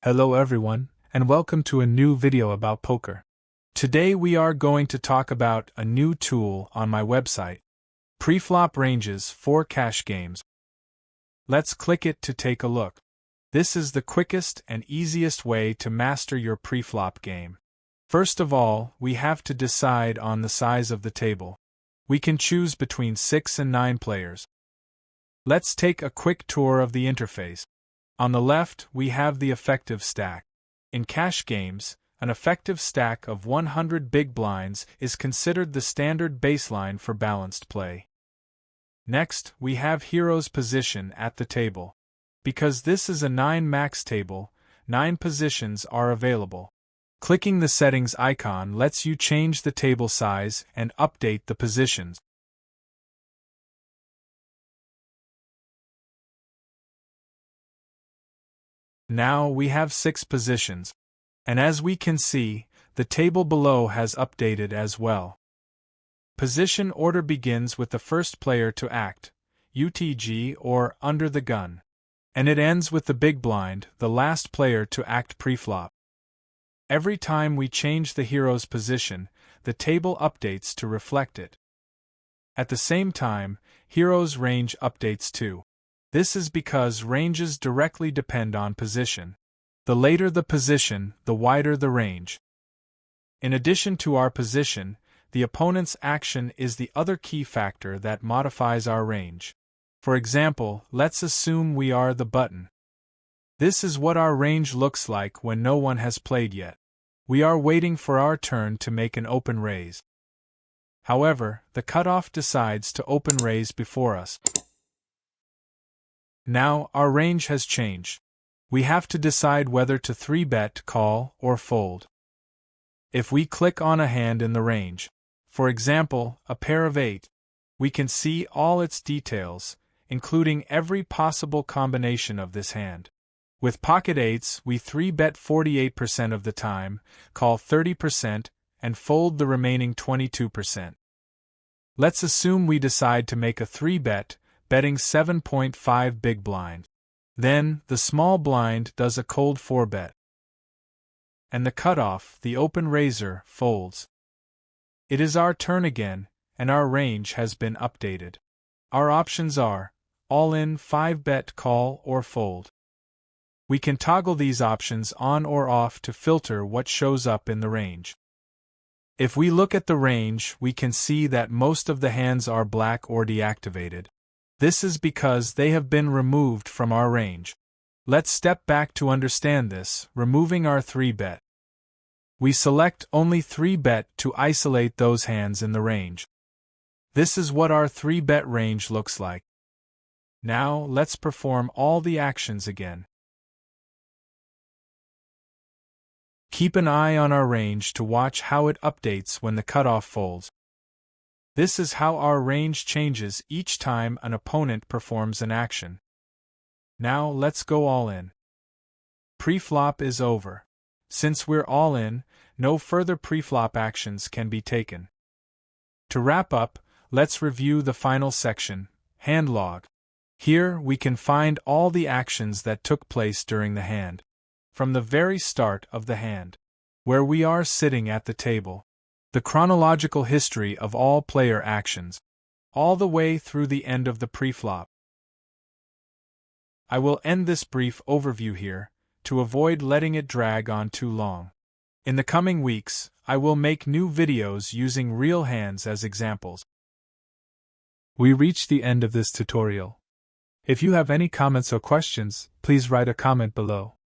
Hello everyone, and welcome to a new video about poker. Today we are going to talk about a new tool on my website, Preflop Ranges for Cash Games. Let's click it to take a look. This is the quickest and easiest way to master your preflop game. First of all, we have to decide on the size of the table. We can choose between 6 and 9 players. Let's take a quick tour of the interface. On the left, we have the effective stack. In cash games, an effective stack of 100 big blinds is considered the standard baseline for balanced play. Next, we have hero's position at the table. Because this is a 9 max table, 9 positions are available. Clicking the settings icon lets you change the table size and update the positions. Now we have 6 positions. And as we can see, the table below has updated as well. Position order begins with the first player to act, UTG or under the gun. And it ends with the big blind, the last player to act preflop. Every time we change the hero's position, the table updates to reflect it. At the same time, hero's range updates too. This is because ranges directly depend on position. The later the position, the wider the range. In addition to our position, the opponent's action is the other key factor that modifies our range. For example, let's assume we are the button. This is what our range looks like when no one has played yet. We are waiting for our turn to make an open raise. However, the cutoff decides to open raise before us. Now, our range has changed. We have to decide whether to 3-bet, call, or fold. If we click on a hand in the range, for example, a pair of 8, we can see all its details, including every possible combination of this hand. With pocket 8s, we 3-bet 48% of the time, call 30%, and fold the remaining 22%. Let's assume we decide to make a 3-bet, betting 7.5 big blind. Then, the small blind does a cold 4-bet. And the cutoff, the open raiser, folds. It is our turn again, and our range has been updated. Our options are all-in, 5-bet, call, or fold. We can toggle these options on or off to filter what shows up in the range. If we look at the range, we can see that most of the hands are black or deactivated. This is because they have been removed from our range. Let's step back to understand this, removing our 3-bet. We select only 3-bet to isolate those hands in the range. This is what our 3-bet range looks like. Now, let's perform all the actions again. Keep an eye on our range to watch how it updates when the cutoff folds. This is how our range changes each time an opponent performs an action. Now let's go all in. Preflop is over. Since we're all in, no further preflop actions can be taken. To wrap up, let's review the final section, hand log. Here we can find all the actions that took place during the hand. From the very start of the hand, where we are sitting at the table. The chronological history of all player actions, all the way through the end of the preflop. I will end this brief overview here, to avoid letting it drag on too long. In the coming weeks, I will make new videos using real hands as examples. We reached the end of this tutorial. If you have any comments or questions, please write a comment below.